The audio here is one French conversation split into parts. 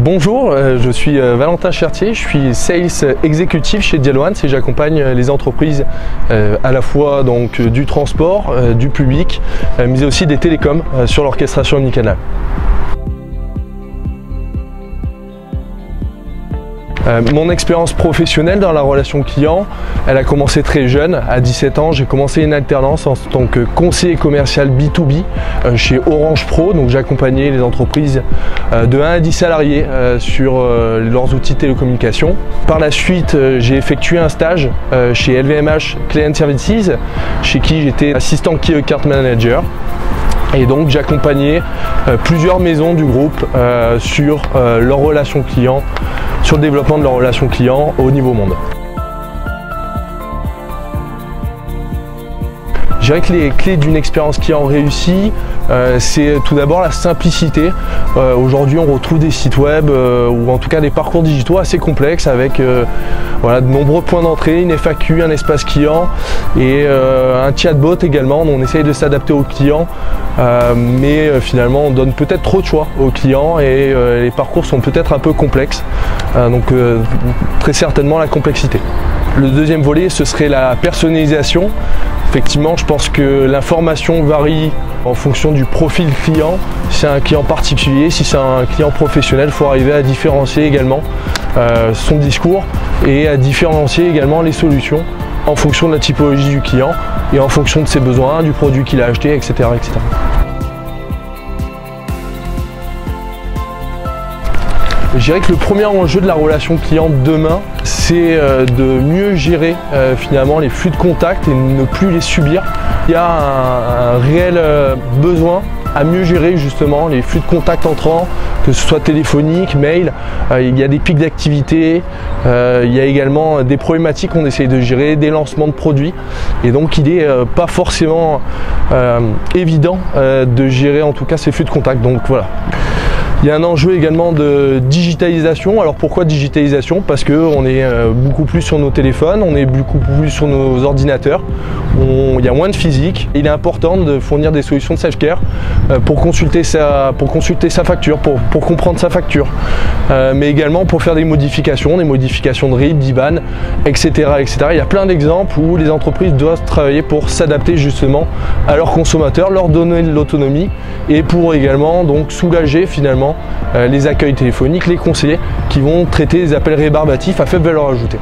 Bonjour, je suis Valentin Chertier, je suis Sales Exécutif chez Dial-One et j'accompagne les entreprises à la fois donc, du transport, du public, mais aussi des télécoms sur l'orchestration omnicanale. Mon expérience professionnelle dans la relation client, elle a commencé très jeune. À 17 ans, j'ai commencé une alternance en tant que conseiller commercial B2B chez Orange Pro. Donc j'accompagnais les entreprises de 1 à 10 salariés sur leurs outils de télécommunication. Par la suite, j'ai effectué un stage chez LVMH Client Services, chez qui j'étais assistant Key Account Manager. Et donc j'accompagnais plusieurs maisons du groupe sur leur relation client, sur le développement de leur relation client au niveau monde. Je dirais que les clés d'une expérience client réussie, c'est tout d'abord la simplicité. Aujourd'hui, on retrouve des sites web ou en tout cas des parcours digitaux assez complexes avec voilà, de nombreux points d'entrée, une FAQ, un espace client et un chatbot également. On essaye de s'adapter aux clients, mais finalement, on donne peut-être trop de choix aux clients et les parcours sont peut-être un peu complexes. Donc, très certainement la complexité. Le deuxième volet, ce serait la personnalisation. Effectivement, je pense que l'information varie en fonction du profil client. Si c'est un client particulier, si c'est un client professionnel, il faut arriver à différencier également son discours et à différencier également les solutions en fonction de la typologie du client et en fonction de ses besoins, du produit qu'il a acheté, etc., etc. Je dirais que le premier enjeu de la relation client demain, c'est de mieux gérer finalement les flux de contact et ne plus les subir. Il y a un réel besoin à mieux gérer justement les flux de contact entrants, que ce soit téléphonique, mail, il y a des pics d'activité, il y a également des problématiques qu'on essaye de gérer, des lancements de produits et donc il n'est pas forcément évident de gérer en tout cas ces flux de contact. Donc voilà. Il y a un enjeu également de digitalisation. Alors pourquoi digitalisation? Parce qu'on est beaucoup plus sur nos téléphones, on est beaucoup plus sur nos ordinateurs, il y a moins de physique. Il est important de fournir des solutions de self-care pour consulter sa facture, pour comprendre sa facture, mais également pour faire des modifications de RIB, d'IBAN, etc., etc. Il y a plein d'exemples où les entreprises doivent travailler pour s'adapter justement à leurs consommateurs, leur donner de l'autonomie et pour également donc soulager finalement les accueils téléphoniques, les conseillers qui vont traiter les appels rébarbatifs à faible valeur ajoutée.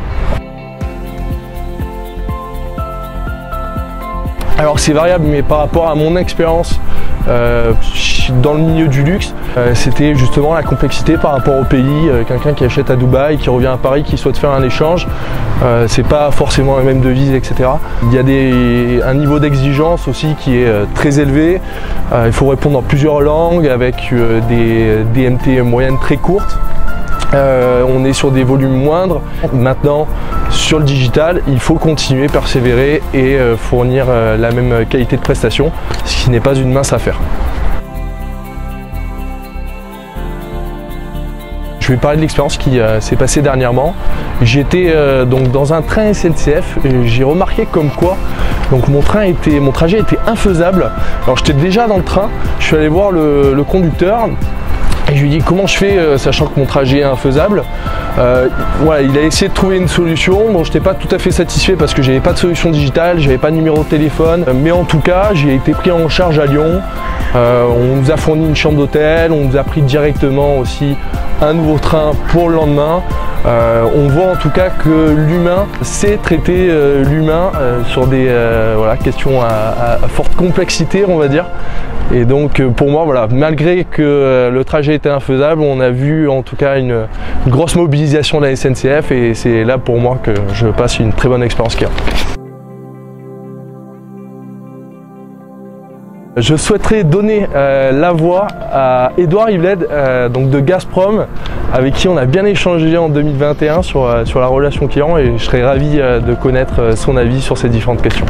Alors c'est variable, mais par rapport à mon expérience dans le milieu du luxe, c'était justement la complexité par rapport au pays. Quelqu'un qui achète à Dubaï, qui revient à Paris, qui souhaite faire un échange, c'est pas forcément la même devise, etc. Il y a un niveau d'exigence aussi qui est très élevé. Il faut répondre en plusieurs langues avec des DMT moyennes très courtes. On est sur des volumes moindres. Maintenant, sur le digital, il faut continuer, persévérer et fournir la même qualité de prestation, ce qui n'est pas une mince affaire. Je vais parler de l'expérience qui s'est passée dernièrement. J'étais donc dans un train SNCF et j'ai remarqué comme quoi donc mon trajet était infaisable. Alors j'étais déjà dans le train, je suis allé voir le conducteur. Et je lui ai dit comment je fais sachant que mon trajet est infaisable. Voilà, il a essayé de trouver une solution. Bon, je n'étais pas tout à fait satisfait parce que j'avais pas de solution digitale, j'avais pas de numéro de téléphone. Mais en tout cas, j'ai été pris en charge à Lyon. On nous a fourni une chambre d'hôtel, on nous a pris directement aussi un nouveau train pour le lendemain. On voit en tout cas que l'humain sait traiter l'humain sur des voilà, questions à forte complexité, on va dire. Et donc pour moi, voilà, malgré que le trajet était infaisable, on a vu en tout cas une grosse mobilisation de la SNCF et c'est là pour moi que je passe une très bonne expérience client. Je souhaiterais donner la voix à Édouard Yveled donc de Gazprom, avec qui on a bien échangé en 2021 sur la relation client et je serais ravi de connaître son avis sur ces différentes questions.